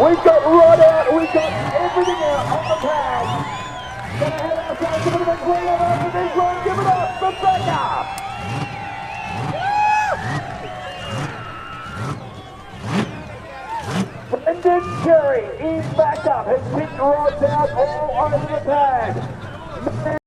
We've got rod out, we've got everything out on the pad. Gonna head outside, give it a bit cleaner after this one, give it up for backup. Brendan Cherry is back up, has picked rods out all over the pad.